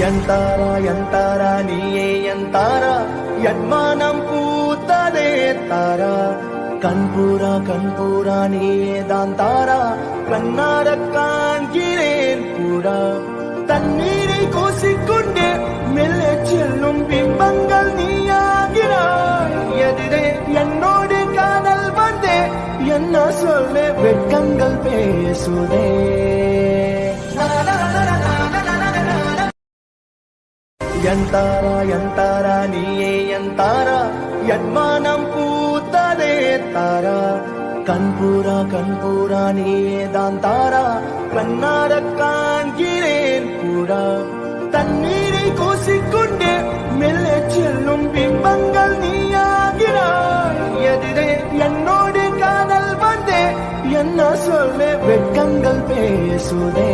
ಎಂತಾರ ನೀಯೇ ಎಂತಾರ ಯನ್ಮಾನಂ பூத்ததே தாரா கண்பூரா நீயே தான் தாரா கண்ணார காண்கிறேன் பூரா தண்ணீரை கூசிக்கொண்டே மெல்ல செல்லும் பிம்பங்கள் நீயாகிறாய் எதிரே என்னோடு காதல் வந்தே என்ன சொல்ல வெட்கங்கள் பேசுதே ಎಂತಾರ ನೀಯೇ ಎಂತಾರ ಯನ್ಮಾನಂ பூத்ததே தாரா கண்பூரா நீயே தான் தாரா கண்ணார காண்கிறேன் பூரா தண்ணீரை கூசிக்கொண்டே மெல்ல செல்லும் பிம்பங்கள் நீயாகிறாய் எதிரே என்னோடு காதல் வந்தே என்ன சொல்ல வெட்கங்கள் பேசுதே